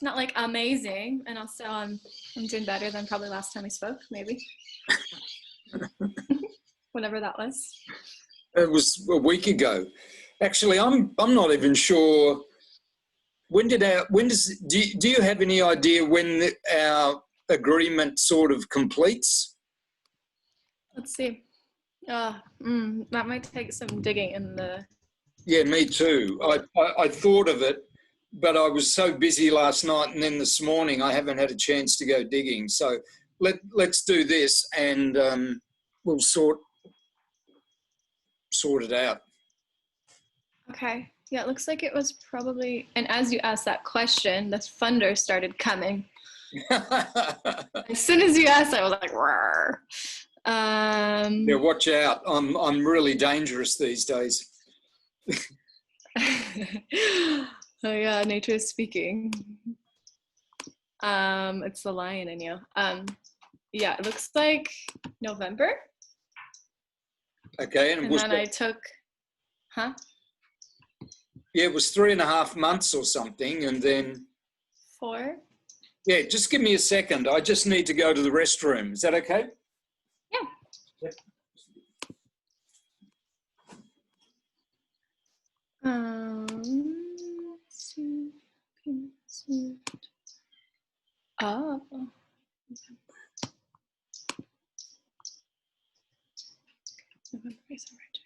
not like amazing. And also I'm doing better than probably last time we spoke, maybe. Whatever that was. It was a week ago. Actually, I'm not even sure. Do you have any idea when our agreement sort of completes? Let's see. That might take some digging in the... Yeah, me too. I thought of it, but I was so busy last night and then this morning I haven't had a chance to go digging. So let's do this and we'll sort it out. Okay. Yeah, it looks like it was probably... And as you asked that question, the thunder started coming. As soon as you asked, I was like, roar. Yeah, watch out. I'm really dangerous these days. Oh yeah, nature is speaking. It's the lion in you. Yeah, it looks like November. Okay, and then I took, huh? Yeah, it was 3.5 months or something, and then 4. Yeah, just give me a second. I just need to go to the restroom. Is that okay? Yeah. Yep. Oh. November, December, January.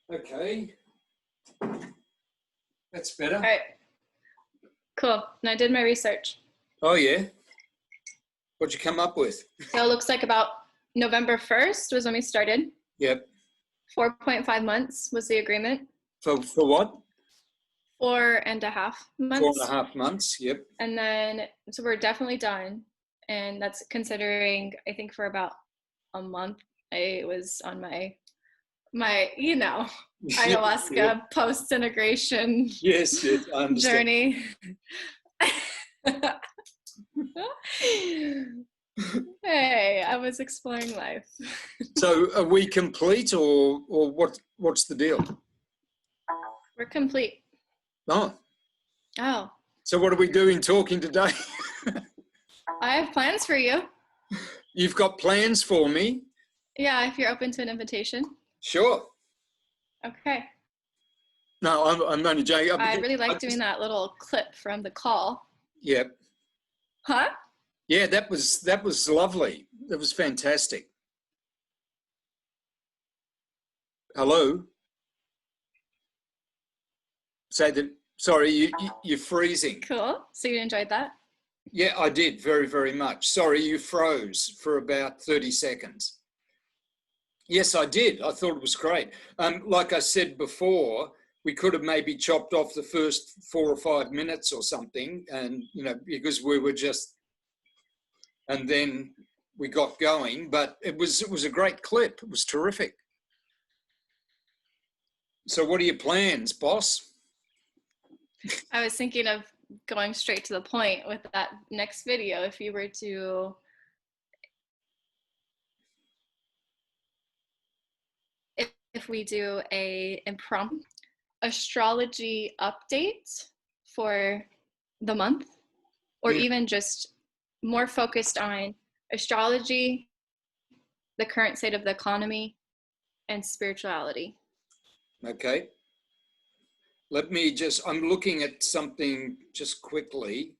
Okay. That's better. All right. Cool. And I did my research. Oh, yeah? What'd you come up with? So it looks like about November 1st was when we started. Yep. 4.5 months was the agreement. For what? 4.5 months. 4.5 months, yep. And then, so we're definitely done. And that's considering, I think for about a month, I was on my ayahuasca Yep. post-integration Yes, I understand. journey. Hey, I was exploring life. So are we complete or what's the deal? We're complete. Oh, Oh, so what are we doing talking today? I have plans for you. You've got plans for me? Yeah, if you're open to an invitation. Sure. Okay. No, I'm only joking. I really like doing that little clip from the call. Yep. Huh? Yeah, that was lovely. That was fantastic. Hello? Say that, sorry, you're freezing. Cool. So you enjoyed that? Yeah, I did very, very much. Sorry, you froze for about 30 seconds. Yes, I did. I thought it was great. Like I said before, we could have maybe chopped off the first 4 or 5 minutes or something, and because we were just, and then we got going. But it was a great clip. It was terrific. So, what are your plans, boss? I was thinking of going straight to the point with that next video. If you were to if we do a impromptu astrology update for the month, or even just more focused on astrology, the current state of the economy, and spirituality. Okay. Let me I'm looking at something just quickly.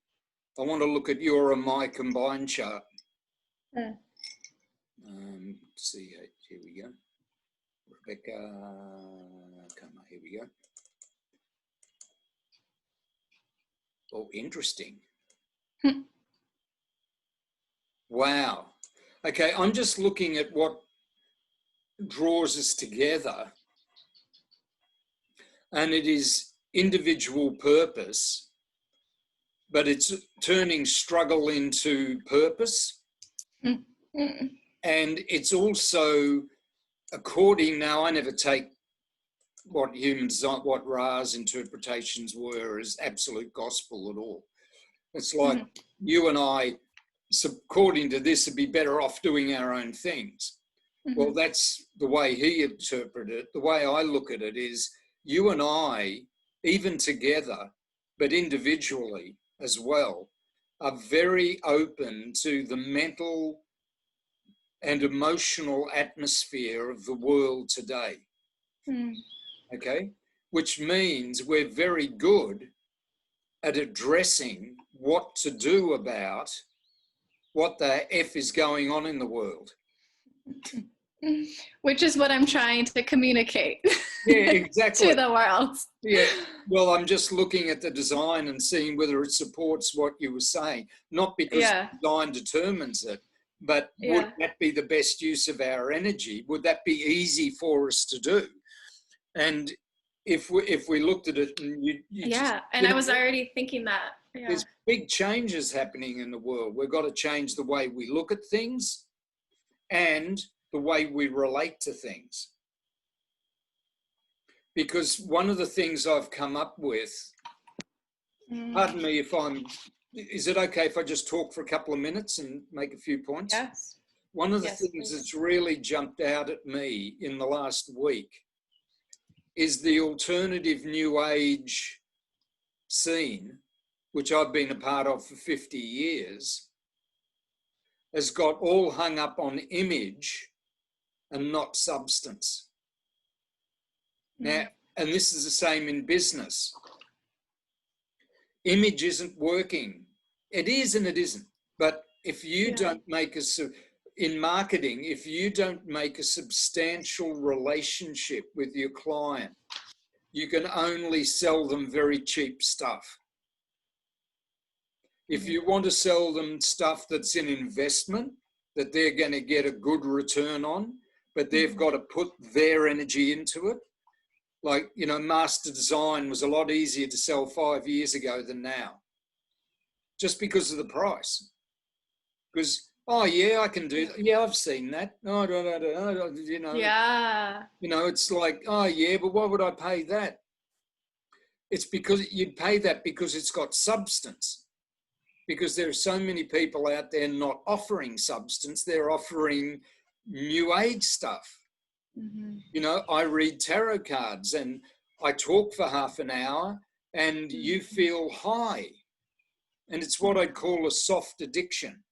I want to look at your and my combined chart. Hmm. Let's see, here we go. Bekah Komar, here we go. Oh, interesting. Wow. Okay, I'm just looking at what draws us together, and it is individual purpose, but it's turning struggle into purpose. Mm-hmm. And it's also according, now I never take what Ra's interpretations were as absolute gospel at all. It's like you and I, according to this, would be better off doing our own things. Well, that's the way he interpreted it. The way I look at it is you and I, even together, but individually as well, are very open to the mental and emotional atmosphere of the world today. Okay? Which means we're very good at addressing what to do about what the F is going on in the world. Which is what I'm trying to communicate. Yeah, exactly. To the world. Yeah. Well, I'm just looking at the design and seeing whether it supports what you were saying. Not because the design determines it, but would that be the best use of our energy? Would that be easy for us to do? And if we looked at it and I was already thinking that. Yeah. There's big changes happening in the world. We've got to change the way we look at things and the way we relate to things. Because one of the things I've come up with, pardon me if is it okay if I just talk for a couple of minutes and make a few points? Yes. One of the things that's really jumped out at me in the last week is the alternative New Age scene, which I've been a part of for 50 years, has got all hung up on image and not substance. Now, and this is the same in business. Image isn't working. It is and it isn't. But if you don't make in marketing, if you don't make a substantial relationship with your client, you can only sell them very cheap stuff. If you want to sell them stuff that's an investment, that they're going to get a good return on, but they've got to put their energy into it. Like, you know, master design was a lot easier to sell 5 years ago than now, just because of the price. Because, oh yeah, I can do that. Yeah, I've seen that. No, you know. Yeah. You know, it's like, oh yeah, but why would I pay that? It's because you'd pay that because it's got substance. Because there are so many people out there not offering substance, they're offering new age stuff. Mm-hmm. You know, I read tarot cards and I talk for half an hour and you feel high. And it's what I'd call a soft addiction.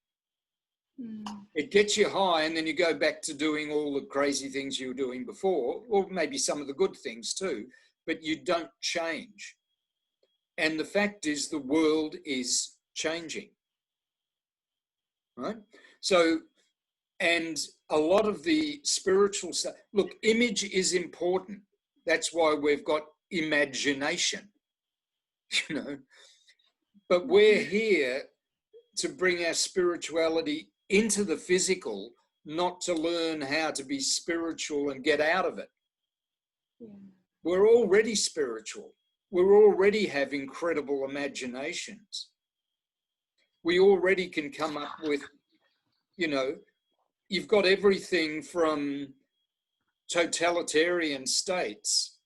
It gets you high and then you go back to doing all the crazy things you were doing before, or maybe some of the good things too, but you don't change. And the fact is the world is changing, right? So, and a lot of the spiritual stuff, look, image is important. That's why we've got imagination, you know, but we're here to bring our spirituality into the physical, not to learn how to be spiritual and get out of it. Yeah. We're already spiritual. We already have incredible imaginations. We already can come up with, you know, you've got everything from totalitarian states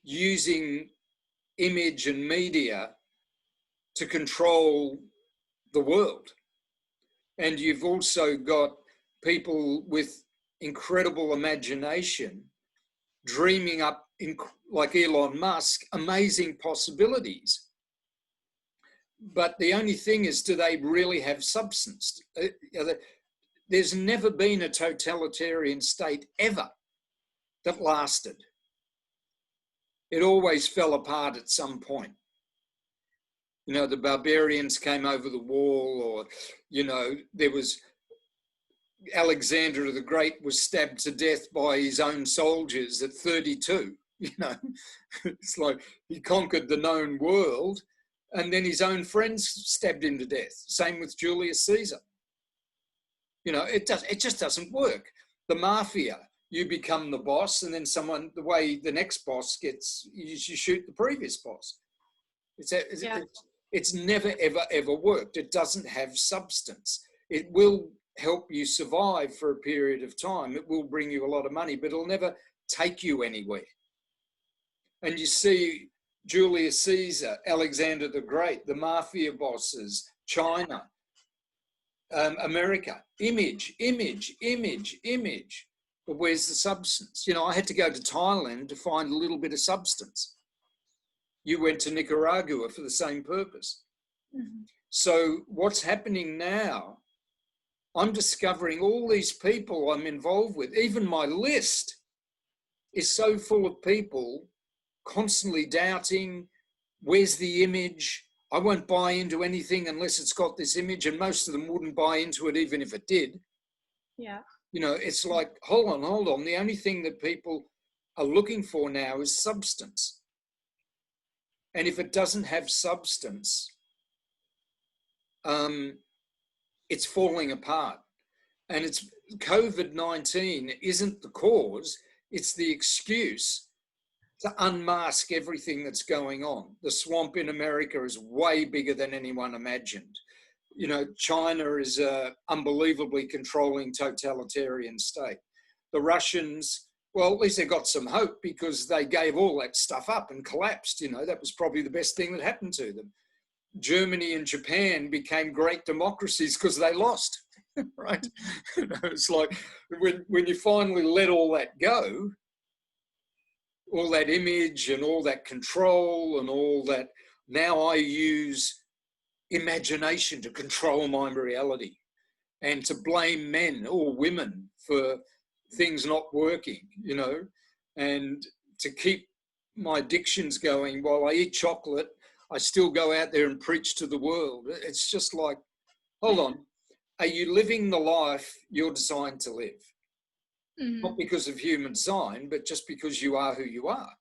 using image and media to control the world. And you've also got people with incredible imagination dreaming up, like Elon Musk, amazing possibilities. But the only thing is, do they really have substance? There's never been a totalitarian state ever that lasted. It always fell apart at some point. You know, the barbarians came over the wall, or, you know, there was Alexander the Great was stabbed to death by his own soldiers at 32. You know, it's like he conquered the known world and then his own friends stabbed him to death. Same with Julius Caesar. You know, it just doesn't work. The mafia, you become the boss and then someone, the way the next boss gets, you shoot the previous boss. It's never, ever, ever worked. It doesn't have substance. It will help you survive for a period of time. It will bring you a lot of money, but it'll never take you anywhere. And you see Julius Caesar, Alexander the Great, the mafia bosses, China, America, image. But where's the substance? You know, I had to go to Thailand to find a little bit of substance. You went to Nicaragua for the same purpose. Mm-hmm. So what's happening now, I'm discovering all these people I'm involved with, even my list is so full of people constantly doubting, where's the image? I won't buy into anything unless it's got this image, and most of them wouldn't buy into it even if it did. Yeah. You know, it's like, hold on. The only thing that people are looking for now is substance. And if it doesn't have substance, it's falling apart. And it's COVID-19 isn't the cause, it's the excuse to unmask everything that's going on. The swamp in America is way bigger than anyone imagined. You know, China is an unbelievably controlling totalitarian state. The Russians, well, at least they got some hope because they gave all that stuff up and collapsed. You know, that was probably the best thing that happened to them. Germany and Japan became great democracies because they lost, right? You know, it's like when you finally let all that go, all that image and all that control and all that, now I use imagination to control my reality and to blame men or women for things not working, you know, and to keep my addictions going while I eat chocolate, I still go out there and preach to the world. It's just like, hold on, are you living the life you're designed to live? Mm-hmm. Not because of human design, but just because you are who you are,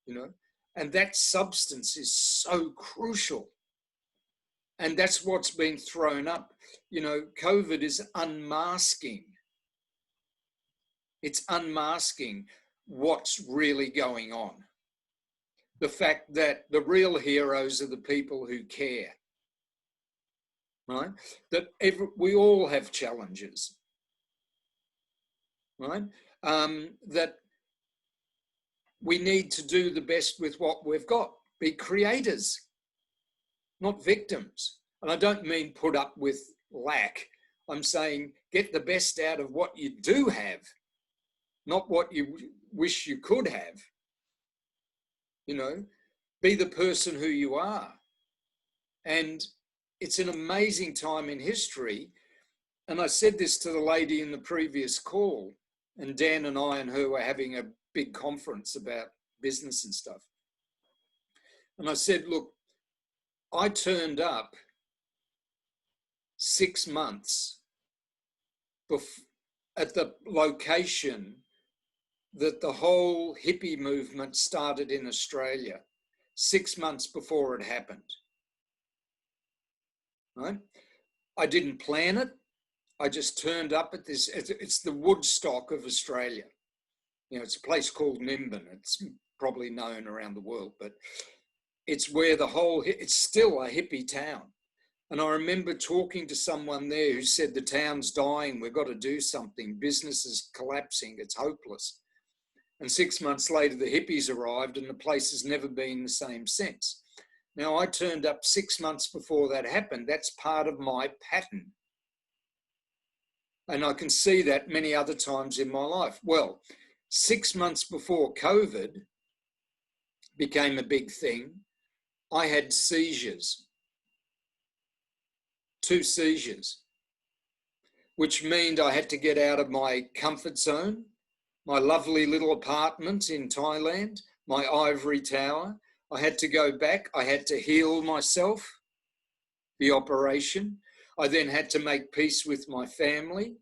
you know? And that substance is so crucial. And that's what's been thrown up. You know, COVID is unmasking It's unmasking what's really going on. The fact that the real heroes are the people who care, right? That we all have challenges, right? That we need to do the best with what we've got. Be creators, not victims. And I don't mean put up with lack. I'm saying get the best out of what you do have, not what you wish you could have. You know, be the person who you are. And it's an amazing time in history. And I said this to the lady in the previous call, and Dan and I and her were having a big conference about business and stuff. And I said, look, I turned up 6 months at the location that the whole hippie movement started in Australia, 6 months before it happened. Right? I didn't plan it. I just turned up at this. It's the Woodstock of Australia. You know, it's a place called Nimbin. It's probably known around the world, but it's where it's still a hippie town. And I remember talking to someone there who said, the town's dying, we've got to do something. Business is collapsing, it's hopeless. And 6 months later, the hippies arrived and the place has never been the same since. Now, I turned up 6 months before that happened. That's part of my pattern. And I can see that many other times in my life. Well, 6 months before COVID became a big thing, I had seizures, 2 seizures, which meant I had to get out of my comfort zone, my lovely little apartment in Thailand, my ivory tower. I had to go back. I had to heal myself, the operation. I then had to make peace with my family.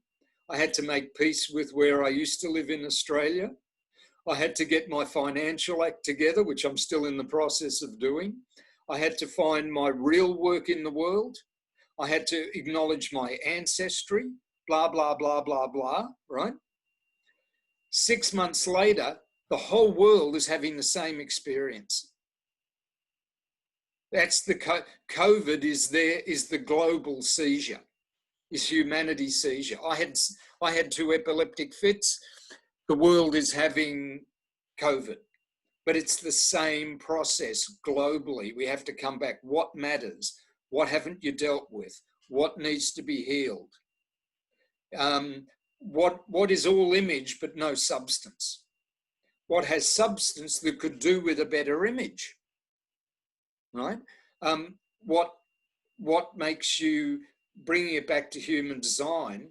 I had to make peace with where I used to live in Australia. I had to get my financial act together, which I'm still in the process of doing. I had to find my real work in the world. I had to acknowledge my ancestry, blah, blah, blah, blah, blah, right? 6 months later, the whole world is having the same experience. That's the COVID is the global seizure, is humanity's seizure. I had 2 epileptic fits. The world is having COVID, but it's the same process globally. We have to come back. What matters? What haven't you dealt with? What needs to be healed? What is all image but no substance? What has substance that could do with a better image? Right? What makes you, bringing it back to human design,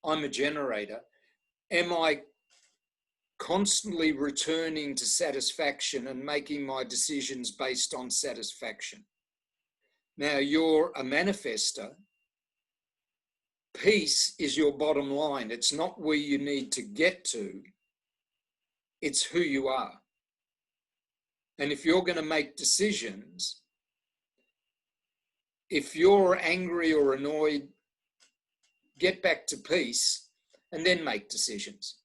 I'm a generator. Am I constantly returning to satisfaction and making my decisions based on satisfaction? Now, you're a manifester. Peace is your bottom line. It's not where you need to get to. It's who you are. And if you're going to make decisions, if you're angry or annoyed, get back to peace and then make decisions.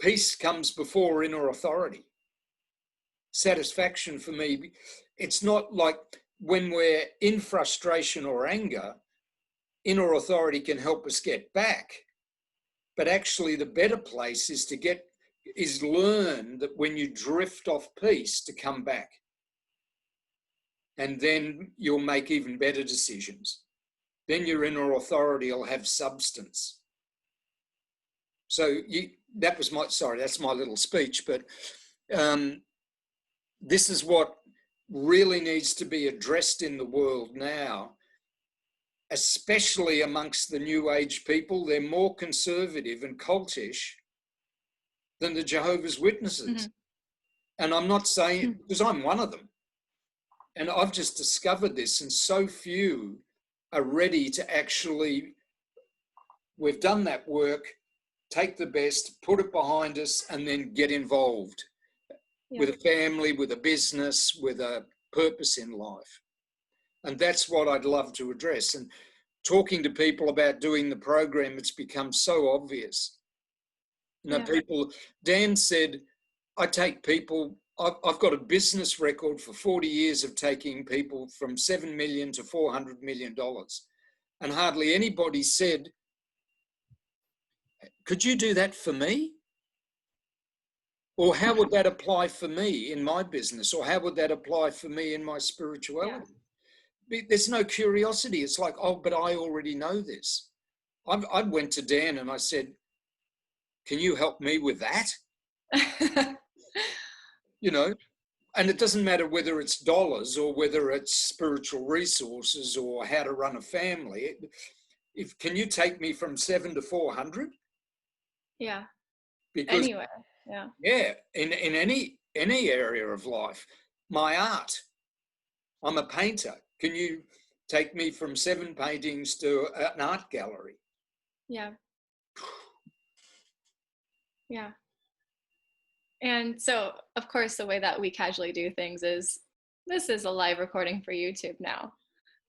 Peace comes before inner authority. Satisfaction for me, it's not like when we're in frustration or anger, inner authority can help us get back. But actually the better place is learn that when you drift off peace to come back. And then you'll make even better decisions. Then your inner authority will have substance. So that's my little speech, but this is what really needs to be addressed in the world now, especially amongst the New Age people. They're more conservative and cultish than the Jehovah's Witnesses. Mm-hmm. And I'm not saying, because I'm one of them. And I've just discovered this, and so few are ready to actually, we've done that work, take the best, put it behind us, and then get involved with a family, with a business, with a purpose in life. And that's what I'd love to address. And talking to people about doing the program, it's become so obvious. You know, people, Dan said, I take people, I've got a business record for 40 years of taking people from $7 million to $400 million. And hardly anybody said, could you do that for me? Or how would that apply for me in my business? Or how would that apply for me in my spirituality? There's no curiosity. It's like, oh, but I already know this. I went to Dan and I said, can you help me with that? You know, and it doesn't matter whether it's dollars or whether it's spiritual resources or how to run a family. Can you take me from 7 to 400? Yeah. Because anyway, in any area of life, my art, I'm a painter. Can you take me from 7 paintings to an art gallery? Yeah. Yeah. And so, of course, the way that we casually do things is, this is a live recording for YouTube now.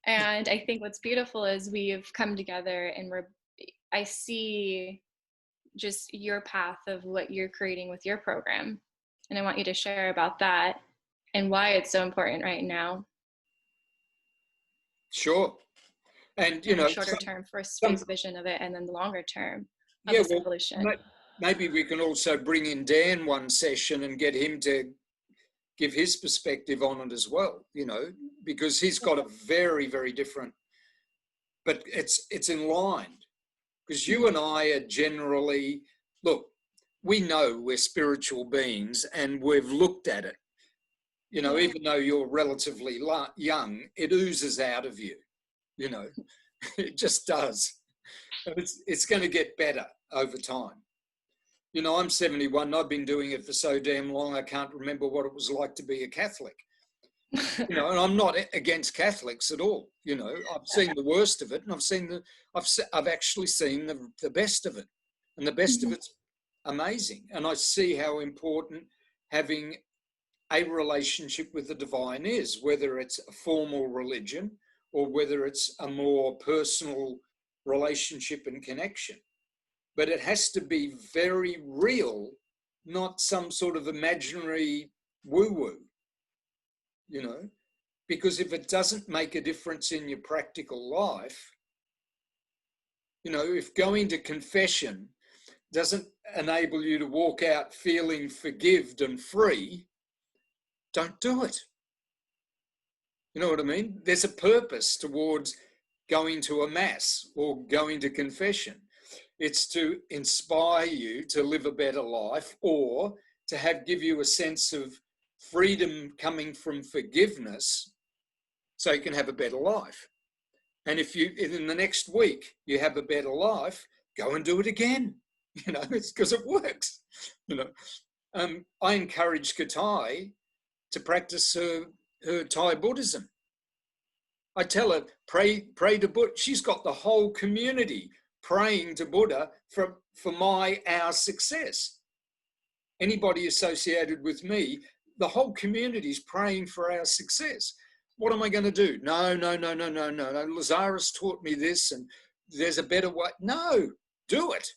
And I think what's beautiful is we've come together and I see just your path of what you're creating with your program. And I want you to share about that and why it's so important right now. Sure. And, you know, shorter term first phase vision of it, and then the longer term of this evolution. Maybe we can also bring in Dan one session and get him to give his perspective on it as well, you know, because he's got a very, very different, but it's in line. Because you and I are generally, look, we know we're spiritual beings and we've looked at it. You know, even though you're relatively young, it oozes out of you, you know, it just does. It's going to get better over time. You know, I'm 71 and I've been doing it for so damn long, I can't remember what it was like to be a Catholic. You know, and I'm not against Catholics at all. You know, I've seen the worst of it, and I've actually seen the best of it, and the best of it's amazing. And I see how important having a relationship with the divine is, whether it's a formal religion or whether it's a more personal relationship and connection. But it has to be very real, not some sort of imaginary woo-woo. You know, because if it doesn't make a difference in your practical life, you know, if going to confession doesn't enable you to walk out feeling forgived and free, don't do it. You know what I mean? There's a purpose towards going to a mass or going to confession. It's to inspire you to live a better life, or to give you a sense of freedom coming from forgiveness so you can have a better life. And if you, in the next week, you have a better life, go and do it again. You know, it's because it works. You know, I encourage Katai to practice her Thai Buddhism. I tell her, pray to Buddha. She's got the whole community praying to Buddha for our success. Anybody associated with me, the whole community is praying for our success. What am I going to do? No. Lazarus taught me this and there's a better way. No, do it.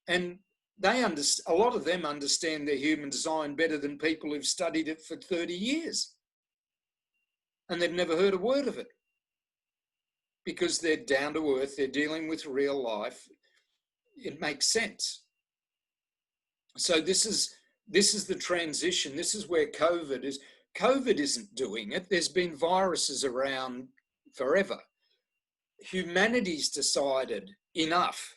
And a lot of them understand their human design better than people who've studied it for 30 years. And they've never heard a word of it. Because they're down to earth, they're dealing with real life. It makes sense. So this is the transition. This is where COVID is. COVID isn't doing it. There's been viruses around forever. Humanity's decided enough.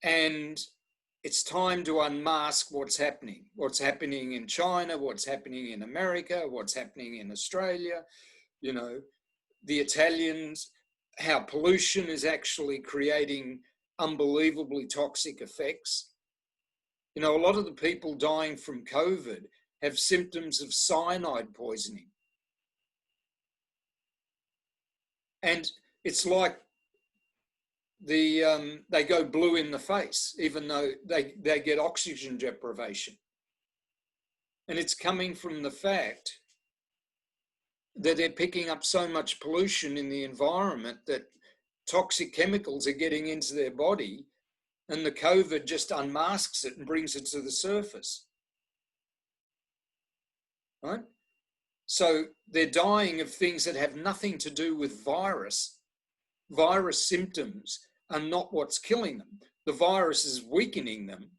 And it's time to unmask what's happening in China, what's happening in America, what's happening in Australia, you know, the Italians, how pollution is actually creating unbelievably toxic effects. You know, a lot of the people dying from COVID have symptoms of cyanide poisoning. And it's like they go blue in the face, even though they get oxygen deprivation. And it's coming from the fact that they're picking up so much pollution in the environment that toxic chemicals are getting into their body, and the COVID just unmasks it and brings it to the surface, right? So they're dying of things that have nothing to do with virus. Virus symptoms are not what's killing them. The virus is weakening them,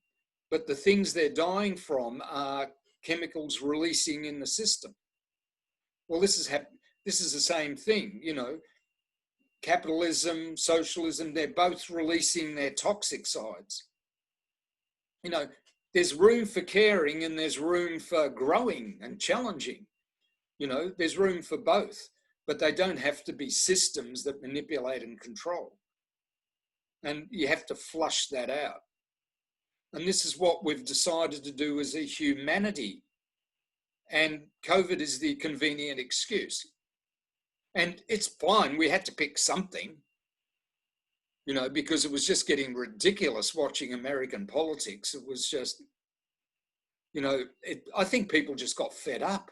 but the things they're dying from are chemicals releasing in the system. Well, this is the same thing, you know. Capitalism, socialism, they're both releasing their toxic sides. You know, there's room for caring and there's room for growing and challenging. You know, there's room for both, but they don't have to be systems that manipulate and control. And you have to flush that out. And this is what we've decided to do as a humanity. And COVID is the convenient excuse. And it's fine, we had to pick something, you know, because it was just getting ridiculous watching American politics. It was just, you know, I think people just got fed up.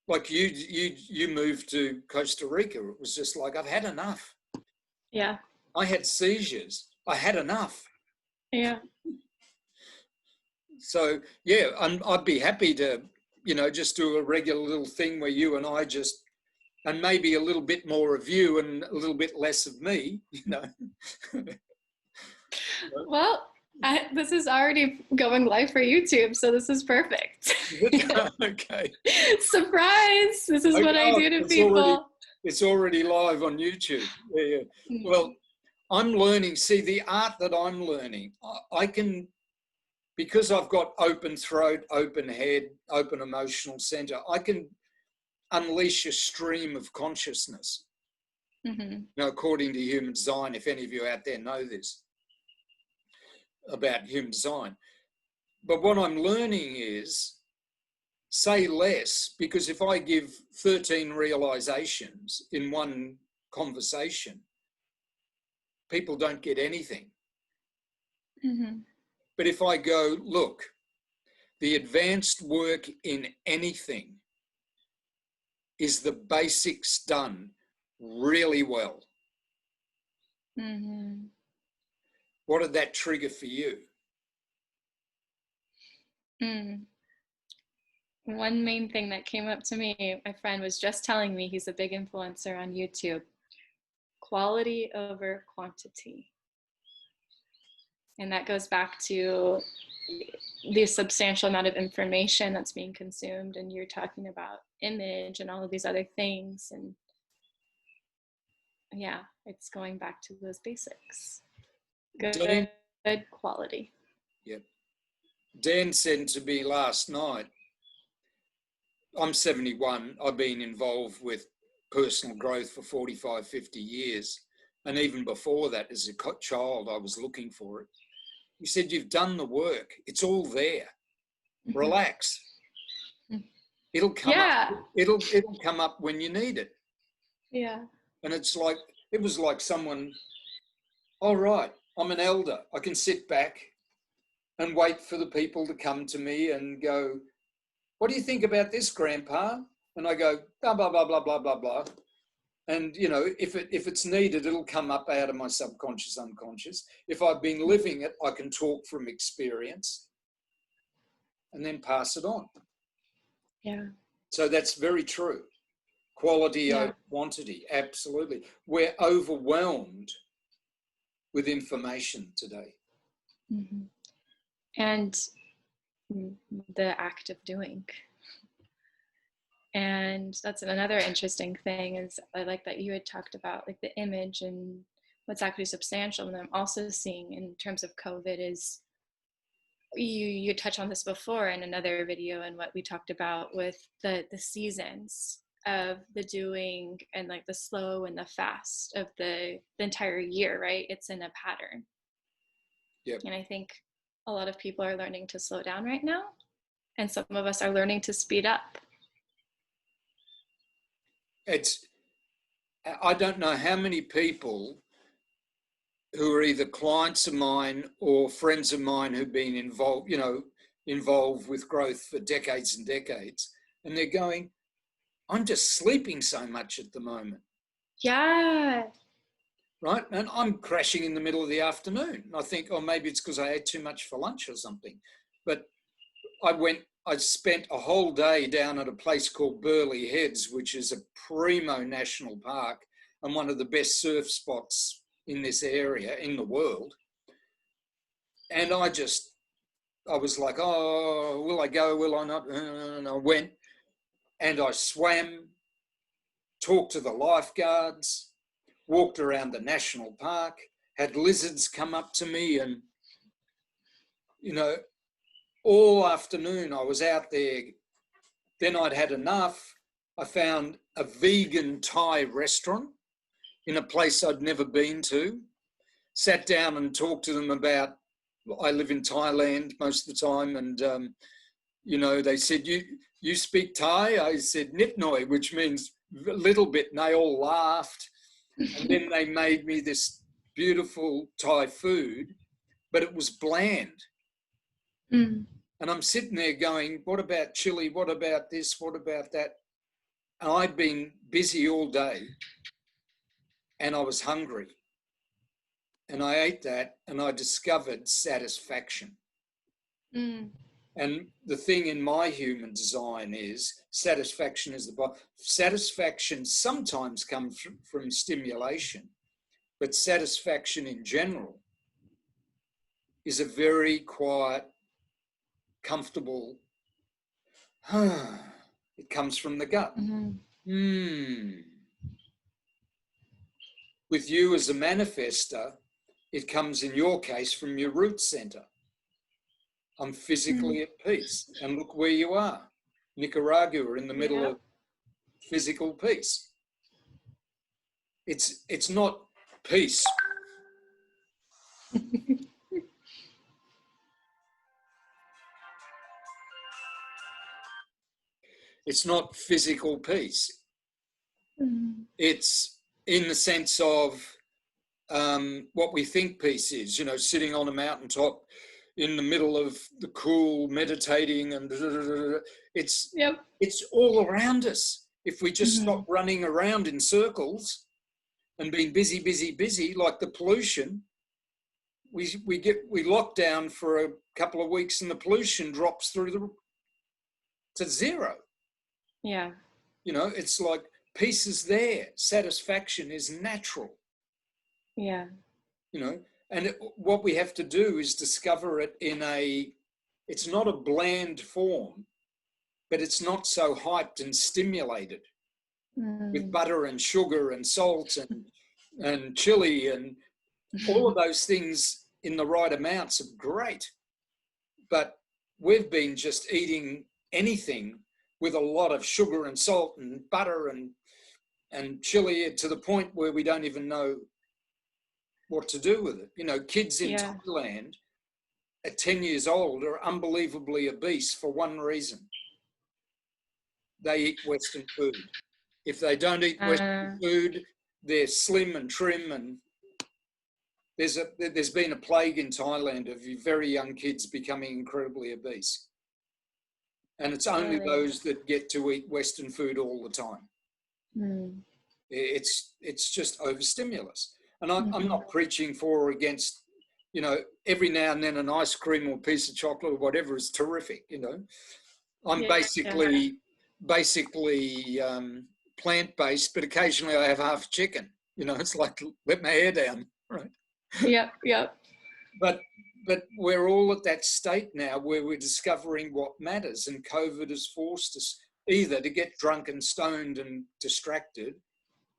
Like you moved to Costa Rica, it was just like, I've had enough. Yeah. I had seizures. I had enough. Yeah. So, yeah, I'd be happy to, you know, just do a regular little thing where you and I just, and maybe a little bit more of you and a little bit less of me, you know. Well, this is already going live for YouTube, so this is perfect. Okay. Surprise! This is what I do to people. It's already live on YouTube. Yeah. Well, I'm learning, see, the art that I'm learning, I can, because I've got open throat, open head, open emotional center, I can unleash a stream of consciousness. You know, according to human design, if any of you out there know this about human design. But what I'm learning is say less, because if I give 13 realizations in one conversation, people don't get anything. But if I go, look, the advanced work in anything is the basics done really well. What did that trigger for you? One main thing that came up to me, my friend was just telling me, he's a big influencer on YouTube, quality over quantity. And that goes back to the substantial amount of information that's being consumed, and you're talking about image and all of these other things, and yeah, it's going back to those basics. Good quality. Yep. Dan said to me last night, I'm 71, I've been involved with personal growth for 45, 50 years. And even before that, as a child, I was looking for it. He said, you've done the work. It's all there. Relax. It'll come up. It'll come up when you need it. Yeah. And it's like, it was like someone, all right, I'm an elder. I can sit back and wait for the people to come to me and go, what do you think about this, Grandpa? And I go, blah, blah, blah, blah, blah, blah, blah. And, you know, if it's needed, it'll come up out of my subconscious, unconscious. If I've been living it, I can talk from experience and then pass it on. Yeah. So that's very true. Quality over quantity, absolutely. We're overwhelmed with information today. And the act of doing. And that's another interesting thing, is I like that you had talked about like the image and what's actually substantial. And I'm also seeing in terms of COVID is, you touched on this before in another video, and what we talked about with the seasons of the doing and like the slow and the fast of the entire year, right? It's in a pattern. Yep. And I think a lot of people are learning to slow down right now, and some of us are learning to speed up. I don't know how many people who are either clients of mine or friends of mine who've been involved with growth for decades and decades, and they're going, I'm just sleeping so much at the moment. Yeah. Right? And I'm crashing in the middle of the afternoon. I think, oh, maybe it's because I ate too much for lunch or something. But I spent a whole day down at a place called Burleigh Heads, which is a primo national park and one of the best surf spots in this area in the world. And I was like, oh, will I go? Will I not? And I went and I swam, talked to the lifeguards, walked around the national park, had lizards come up to me, and, you know, all afternoon I was out there. Then I'd had enough. I found a vegan Thai restaurant in a place I'd never been to, sat down and talked to them about, I live in Thailand most of the time, and, you know, they said, you speak Thai? I said, Nip Noi, which means a little bit, and they all laughed. And then they made me this beautiful Thai food, but it was bland. Mm. And I'm sitting there going, what about chili? What about this? What about that? And I'd been busy all day and I was hungry. And I ate that and I discovered satisfaction. Mm. And the thing in my human design is satisfaction is satisfaction sometimes comes from stimulation, but satisfaction in general is a very quiet, comfortable, it comes from the gut. Mm-hmm. With you as a manifester, it comes in your case from your root center. I'm physically at peace. And look where you are. Nicaragua, in the middle of physical peace. It's not peace. It's not physical peace. It's in the sense of what we think peace is, you know, sitting on a mountaintop in the middle of the cool, meditating, and it's all around us. If we just stop running around in circles and being busy, busy, busy, like the pollution, we lock down for a couple of weeks and the pollution drops to zero. Yeah. You know, it's like peace is there. Satisfaction is natural. Yeah. You know, and what we have to do is discover it it's not a bland form, but it's not so hyped and stimulated with butter and sugar and salt and chili and all of those things in the right amounts are great. But we've been just eating anything with a lot of sugar and salt and butter and chili to the point where we don't even know what to do with it. You know, kids in Thailand at 10 years old are unbelievably obese for one reason. They eat Western food. If they don't eat Western food, they're slim and trim, and there's been a plague in Thailand of very young kids becoming incredibly obese. And it's only those that get to eat Western food all the time. It's just overstimulus. And I'm not preaching for or against, you know, every now and then an ice cream or piece of chocolate or whatever is terrific, you know. I'm basically plant-based, but occasionally I have half chicken. You know, it's like let my hair down, right? Yep. But we're all at that state now where we're discovering what matters, and COVID has forced us either to get drunk and stoned and distracted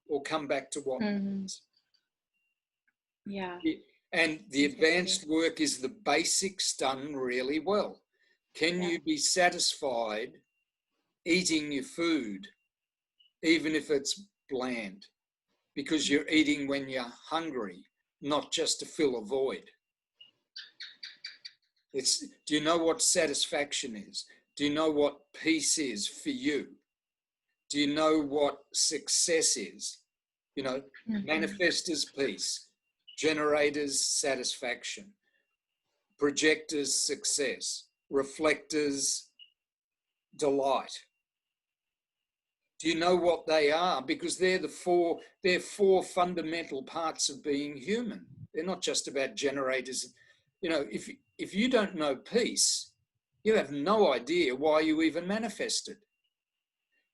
or come back to what matters. Yeah. And the advanced work is the basics done really well. Can you be satisfied eating your food, even if it's bland? Because you're eating when you're hungry, not just to fill a void. Do you know what satisfaction is? Do you know what peace is for you? Do you know what success is? You know, manifestors peace, generators satisfaction, projectors success, reflectors delight. Do you know what they are? Because they're four fundamental parts of being human. They're not just about generators. You know, if you don't know peace, you have no idea why you even manifested.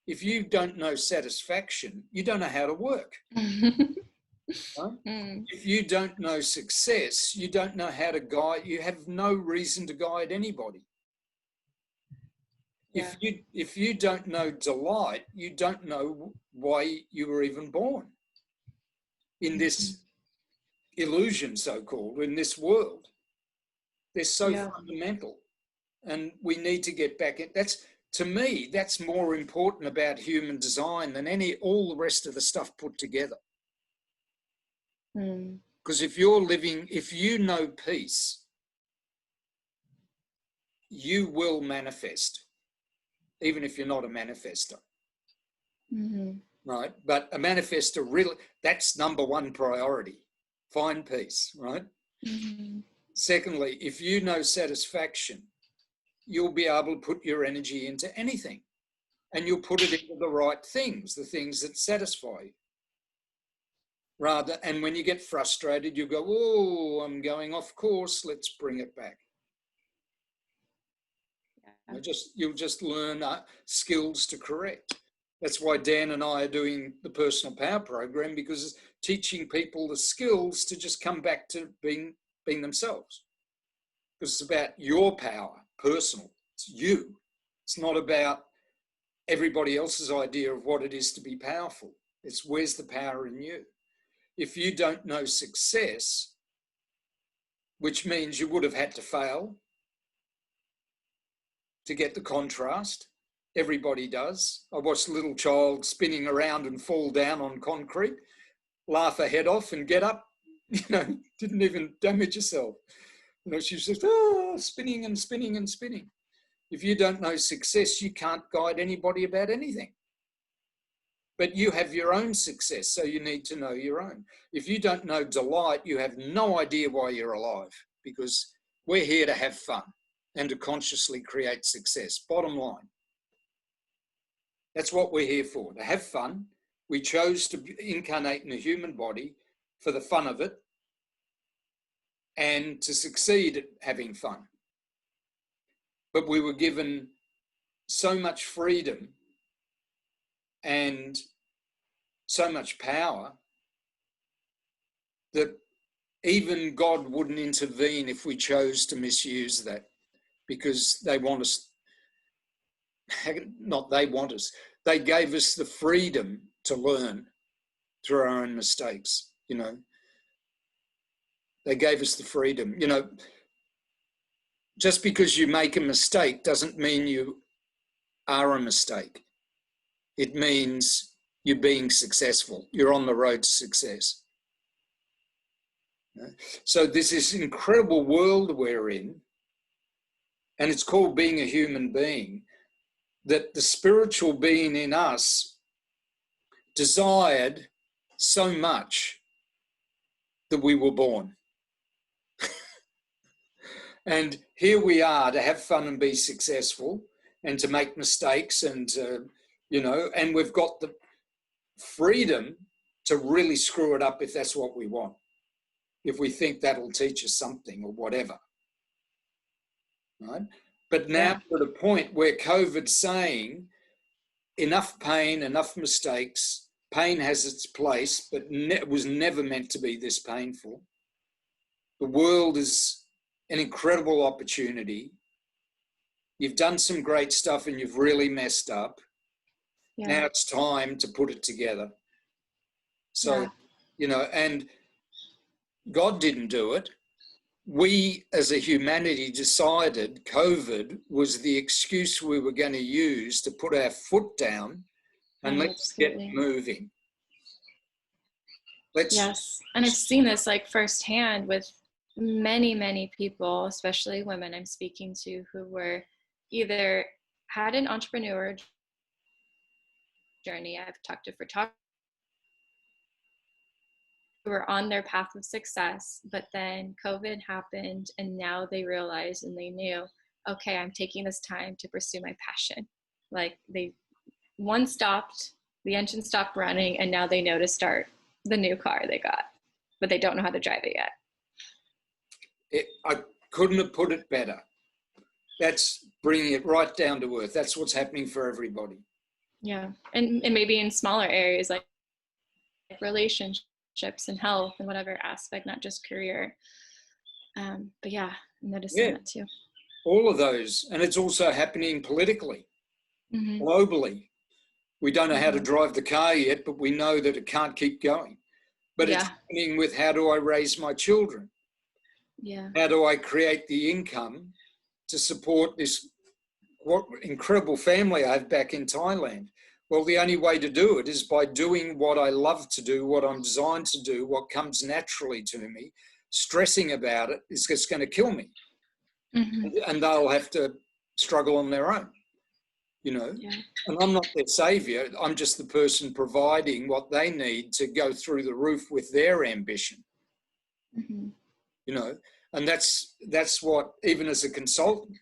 If you don't know satisfaction, you don't know how to work. Right? If you don't know success, you don't know how to guide. You have no reason to guide anybody. Yeah. If you don't know delight, you don't know why you were even born in this illusion, so-called, in this world. They're so fundamental, and we need to get back in. That's, to me, that's more important about human design than all the rest of the stuff put together. Because if you know peace, you will manifest, even if you're not a manifester. Right? But a manifester, really, that's number one priority. Find peace, right? Secondly, if you know satisfaction, you'll be able to put your energy into anything, and you'll put it into the right things, the things that satisfy you. And when you get frustrated, you go, oh, I'm going off course, let's bring it back. You'll just learn skills to correct. That's why Dan and I are doing the Personal Power Program, because it's teaching people the skills to just come back to being themselves. Because it's about your power, personal. It's you. It's not about everybody else's idea of what it is to be powerful. It's where's the power in you. If you don't know success, which means you would have had to fail to get the contrast. Everybody does. I watched a little child spinning around and fall down on concrete, laugh her head off and get up, didn't even damage herself. She's just spinning and spinning and spinning. If you don't know success, you can't guide anybody about anything. But you have your own success, so you need to know your own. If you don't know delight, you have no idea why you're alive, because we're here to have fun and to consciously create success. Bottom line. That's what we're here for, to have fun. We chose to incarnate in a human body for the fun of it and to succeed at having fun. But we were given so much freedom and so much power that even God wouldn't intervene if we chose to misuse that, because they want us, not they want us, they gave us the freedom to learn through our own mistakes, They gave us the freedom, Just because you make a mistake doesn't mean you are a mistake. It means you're being successful. You're on the road to success. So there's this incredible world we're in, and it's called being a human being, that the spiritual being in us desired so much that we were born. And here we are to have fun and be successful and to make mistakes and, and we've got the freedom to really screw it up if that's what we want, if we think that'll teach us something or whatever, right? But now we're at a point where COVID's saying enough pain, enough mistakes, pain has its place, but it was never meant to be this painful. The world is an incredible opportunity. You've done some great stuff and you've really messed up. Now it's time to put it together. So, and God didn't do it. We as a humanity decided COVID was the excuse we were going to use to put our foot down and let's get moving. Yes, and I've seen this firsthand with many people, especially women I'm speaking to, who were either had an entrepreneur journey. I've talked to photographers who were on their path of success, but then COVID happened and now they realized and they knew, okay, I'm taking this time to pursue my passion. They one stopped, the engine stopped running, and now they know to start the new car they got, but they don't know how to drive it yet. I couldn't have put it better. That's bringing it right down to earth. That's what's happening for everybody. Yeah. And maybe in smaller areas like relationships and health and whatever aspect, not just career. But yeah, I'm noticing that too. All of those. And it's also happening politically, globally. We don't know how to drive the car yet, but we know that it can't keep going. But it's happening with, how do I raise my children? Yeah. How do I create the income to support this what incredible family I have back in Thailand? Well, the only way to do it is by doing what I love to do, what I'm designed to do, what comes naturally to me. Stressing about it is just going to kill me. And they'll have to struggle on their own, you know. Yeah. And I'm not their savior. I'm just the person providing what they need to go through the roof with their ambition, you know. And that's what, even as a consultant,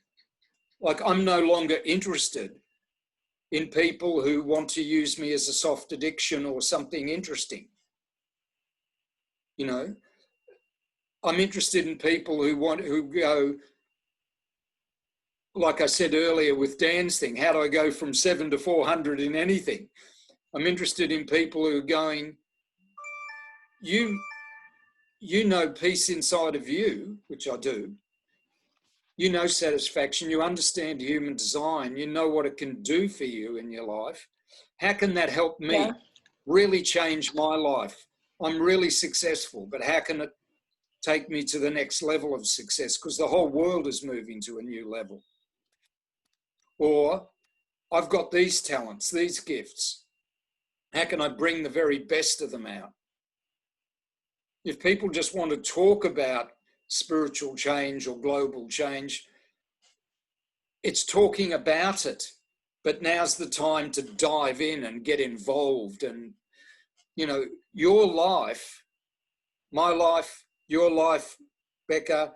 like, I'm no longer interested in people who want to use me as a soft addiction or something interesting. You know, I'm interested in people who go, like I said earlier with Dan's thing, how do I go from 7 to 400 in anything? I'm interested in people who are going, you know peace inside of you, which I do. You know satisfaction, you understand human design, you know what it can do for you in your life. How can that help me really change my life? I'm really successful, but how can it take me to the next level of success? Because the whole world is moving to a new level. Or, I've got these talents, these gifts. How can I bring the very best of them out? If people just want to talk about spiritual change or global change, it's talking about it, but now's the time to dive in and get involved. And, you know, your life, my life, your life, Bekah,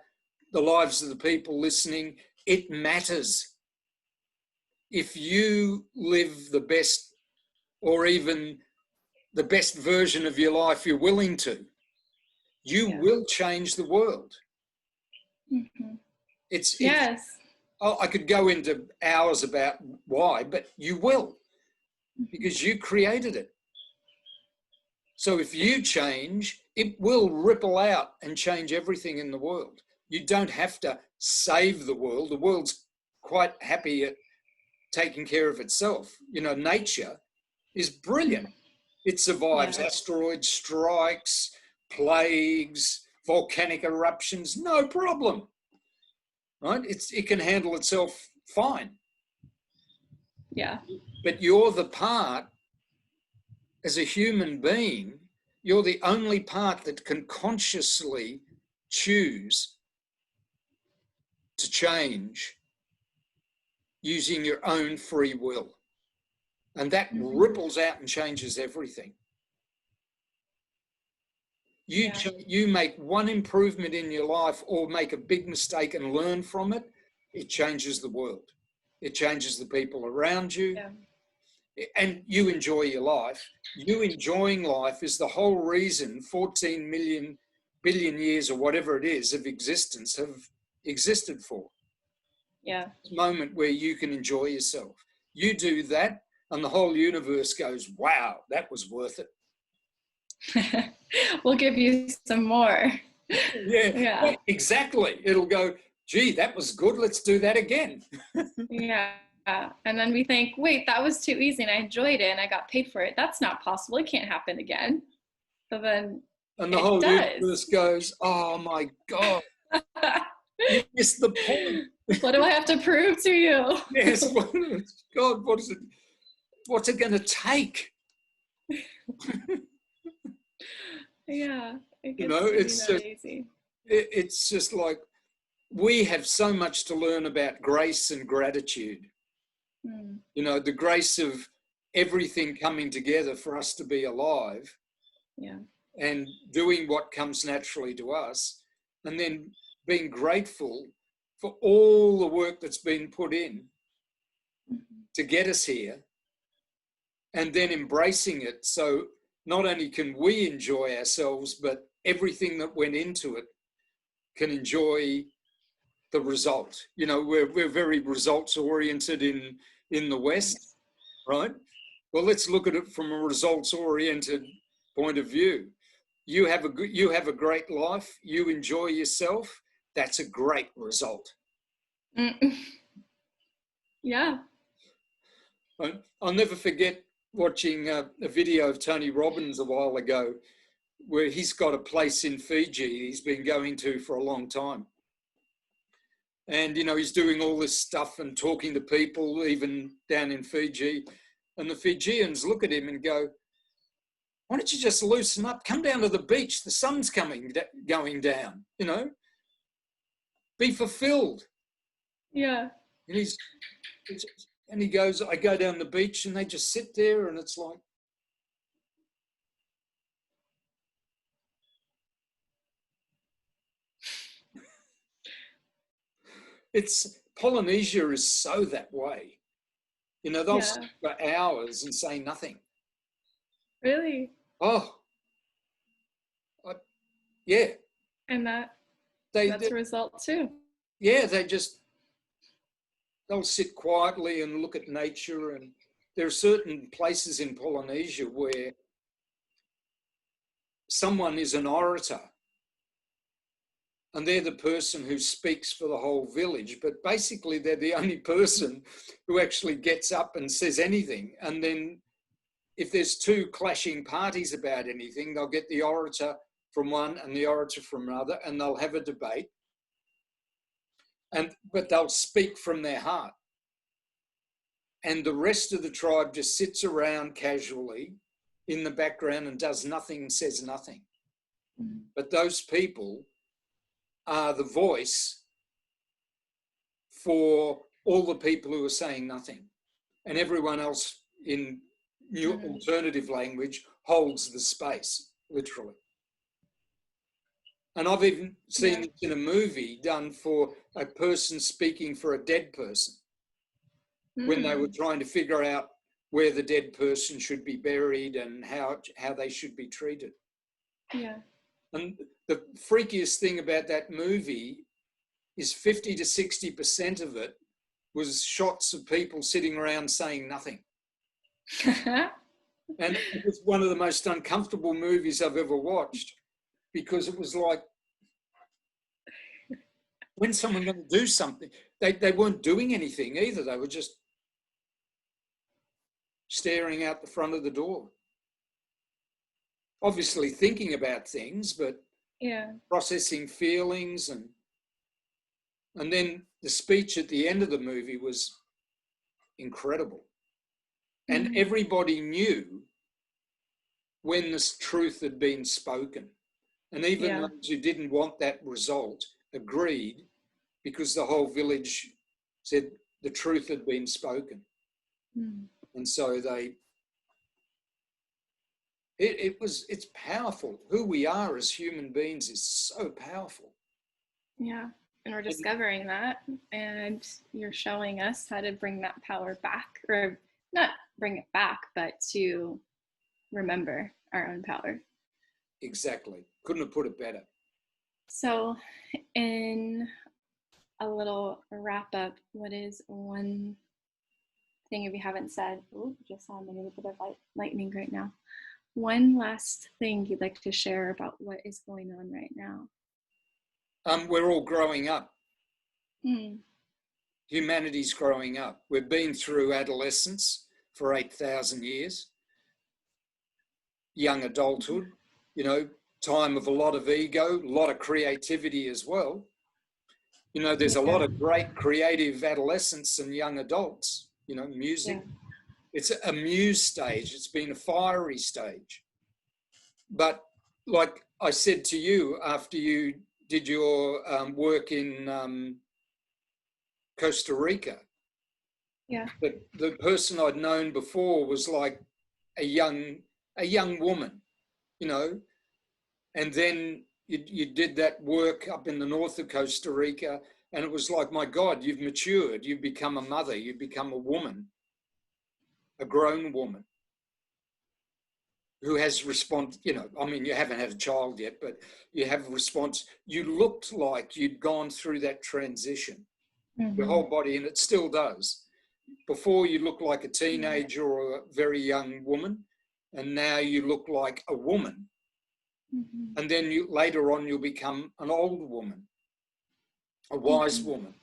the lives of the people listening, it matters. If you live the best, or even the best version of your life you're willing to, you will change the world. It's I could go into hours about why, but you will, because you created it. So if you change, it will ripple out and change everything in the world. You don't have to save the world. The world's quite happy at taking care of itself. You know, nature is brilliant. It survives asteroid strikes, plagues, volcanic eruptions, no problem. Right? It can handle itself fine. Yeah. But you're the part, as a human being, you're the only part that can consciously choose to change using your own free will. And that ripples out and changes everything. You make one improvement in your life or make a big mistake and learn from it, it changes the world. It changes the people around you. And you enjoy your life. You enjoying life is the whole reason 14 billion years or whatever it is of existence have existed for. Yeah. This moment where you can enjoy yourself. You do that and the whole universe goes, wow, that was worth it. We'll give you some more. Yeah, exactly. It'll go, gee, that was good. Let's do that again. Yeah. And then we think, wait, that was too easy and I enjoyed it and I got paid for it. That's not possible. It can't happen again. But then and the whole universe goes, oh my God, you missed the point. What do I have to prove to you? Yes, God, what's it going to take? Yeah, you know, it's just like, we have so much to learn about grace and gratitude. You know, the grace of everything coming together for us to be alive. Yeah. And doing what comes naturally to us, and then being grateful for all the work that's been put in to get us here. and then embracing it. So not only can we enjoy ourselves, but everything that went into it can enjoy the result. You know, we're very results oriented in the West, right? Well, let's look at it from a results oriented point of view. You have a great life. You enjoy yourself. That's a great result. Yeah. I'll never forget watching a video of Tony Robbins a while ago, where he's got a place in Fiji he's been going to for a long time. And, you know, he's doing all this stuff and talking to people, even down in Fiji. And the Fijians look at him and go, why don't you just loosen up? Come down to the beach. The sun's going down, you know. Be fulfilled. Yeah. And he goes, I go down the beach and they just sit there and it's like, Polynesia is so that way. You know, they'll sit for hours and say nothing. Really? Oh, yeah. And that's a result too. Yeah, they'll sit quietly and look at nature. And there are certain places in Polynesia where someone is an orator and they're the person who speaks for the whole village, but basically they're the only person who actually gets up and says anything. And then if there's two clashing parties about anything, they'll get the orator from one and the orator from another, and they'll have a debate. But they'll speak from their heart. And the rest of the tribe just sits around casually in the background and does nothing and says nothing. Mm-hmm. But those people are the voice for all the people who are saying nothing. And everyone else in new alternative language holds the space, literally. And I've even seen it in a movie done for a person speaking for a dead person when they were trying to figure out where the dead person should be buried and how they should be treated. Yeah. And the freakiest thing about that movie is 50 to 60% of it was shots of people sitting around saying nothing. And it was one of the most uncomfortable movies I've ever watched, because it was like, when's someone going to do something? They weren't doing anything either. They were just staring out the front of the door. Obviously thinking about things, but processing feelings. And then the speech at the end of the movie was incredible. And everybody knew when this truth had been spoken. And even those who didn't want that result agreed, because the whole village said the truth had been spoken. And so it's powerful. Who we are as human beings is so powerful. Yeah. And we're discovering that, and you're showing us how to bring that power back, or not bring it back, but to remember our own power. Exactly. Couldn't have put it better. So in a little wrap up, what is one thing, if you haven't said, just saw a little bit of lightning right now, one last thing you'd like to share about what is going on right now? We're all growing up. Humanity's growing up. We've been through adolescence for 8,000 years, young adulthood, you know, time of a lot of ego, a lot of creativity as well. You know, there's a lot of great creative adolescents and young adults, you know, music. It's a muse stage. It's been a fiery stage. But like I said to you, after you did your work in Costa Rica, the person I'd known before was like a young woman, you know, and then you did that work up in the north of Costa Rica, and it was like, my God, you've matured, you've become a mother, you've become a woman, a grown woman. who has response, you know, I mean, you haven't had a child yet, but you have a response. You looked like you'd gone through that transition, your whole body, and it still does. Before you looked like a teenager or a very young woman, and now you look like a woman. And then later on, you'll become an old woman, a wise woman,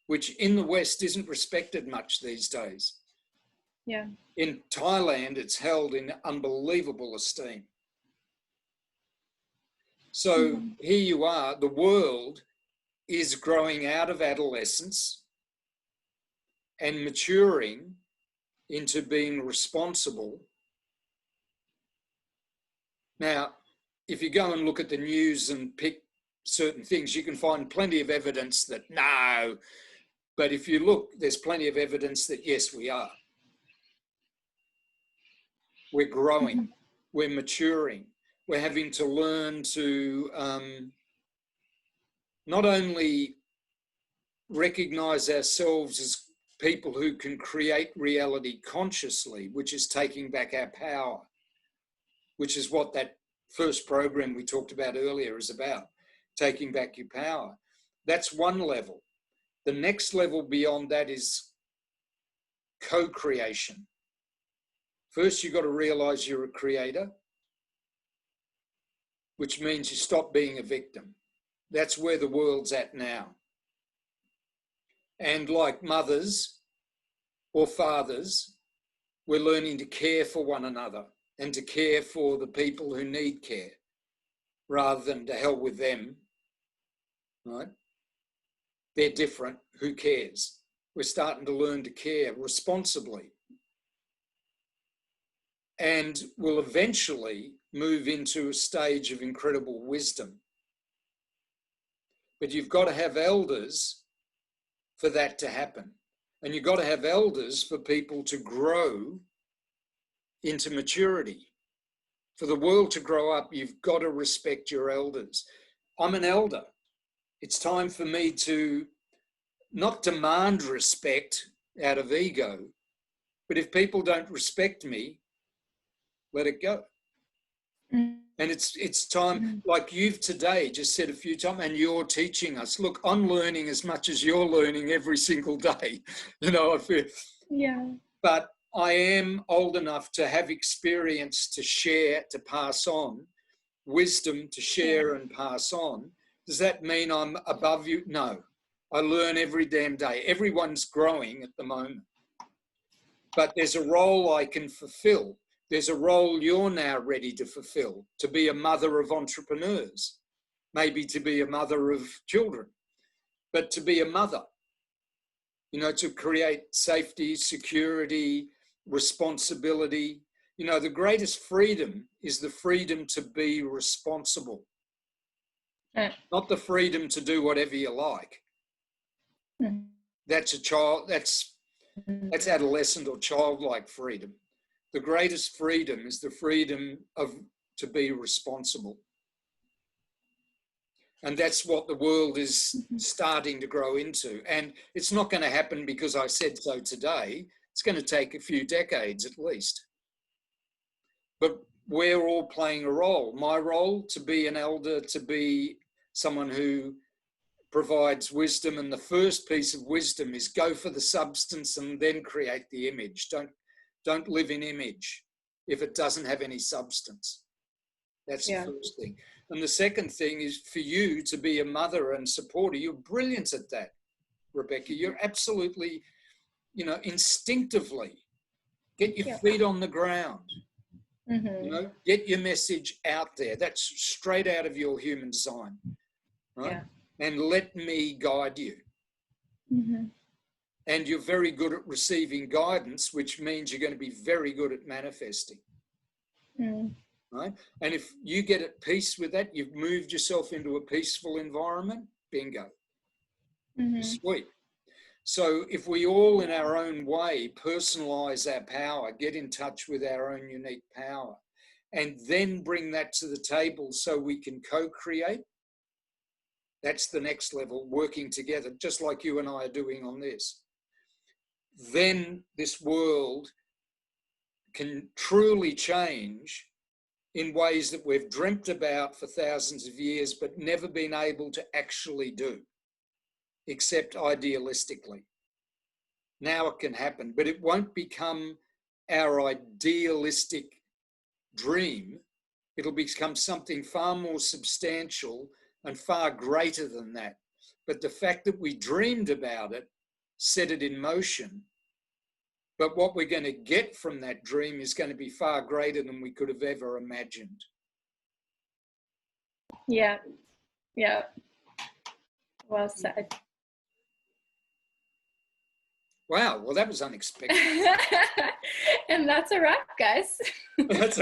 which in the West isn't respected much these days. Yeah. In Thailand, it's held in unbelievable esteem. So here you are, the world is growing out of adolescence and maturing into being responsible. Now, if you go and look at the news and pick certain things, you can find plenty of evidence that no, but if you look, there's plenty of evidence that yes, we are. We're growing, we're maturing, we're having to learn to not only recognize ourselves as people who can create reality consciously, which is taking back our power, which is what that first program we talked about earlier is about, taking back your power. That's one level. The next level beyond that is co-creation. First, you've got to realize you're a creator, which means you stop being a victim. That's where the world's at now. And like mothers or fathers, we're learning to care for one another and to care for the people who need care rather than to hell with them, right? They're different, who cares? We're starting to learn to care responsibly. And we'll eventually move into a stage of incredible wisdom. But you've got to have elders for that to happen. And you've got to have elders for people to grow into maturity. For the world to grow up, you've got to respect your elders. I'm an elder. It's time for me to not demand respect out of ego, but if people don't respect me, let it go. And it's time, like you've today just said a few times, and you're teaching us, look, I'm learning as much as you're learning every single day. You know, I feel, but I am old enough to have experience to share, to pass on, wisdom to share and pass on. Does that mean I'm above you? No, I learn every damn day. Everyone's growing at the moment, but there's a role I can fulfill. There's a role you're now ready to fulfill, to be a mother of entrepreneurs, maybe to be a mother of children, but to be a mother, you know, to create safety, security, responsibility. You know, the greatest freedom is the freedom to be responsible, not the freedom to do whatever you like. That's a child, that's adolescent or childlike freedom. The greatest freedom is the freedom to be responsible. And that's what the world is starting to grow into. And it's not going to happen because I said so today. It's going to take a few decades at least. But we're all playing a role. My role, to be an elder, to be someone who provides wisdom. And the first piece of wisdom is go for the substance and then create the image. Don't live in image if it doesn't have any substance. That's the first thing. And the second thing is for you to be a mother and supporter. You're brilliant at that, Rebecca. You're absolutely, you know, instinctively get your feet on the ground. You know, get your message out there. That's straight out of your human design, right? And let me guide you. And you're very good at receiving guidance, which means you're going to be very good at manifesting. Right? And if you get at peace with that, you've moved yourself into a peaceful environment, bingo. Sweet. So if we all in our own way personalize our power, get in touch with our own unique power, and then bring that to the table so we can co-create, that's the next level, working together, just like you and I are doing on this. Then this world can truly change in ways that we've dreamt about for thousands of years but never been able to actually do, except idealistically. Now it can happen, but it won't become our idealistic dream. It'll become something far more substantial and far greater than that. But the fact that we dreamed about it set it in motion. But what we're going to get from that dream is going to be far greater than we could have ever imagined. Yeah. Yeah. Well said. Wow, well, that was unexpected. And that's a wrap, guys. That's a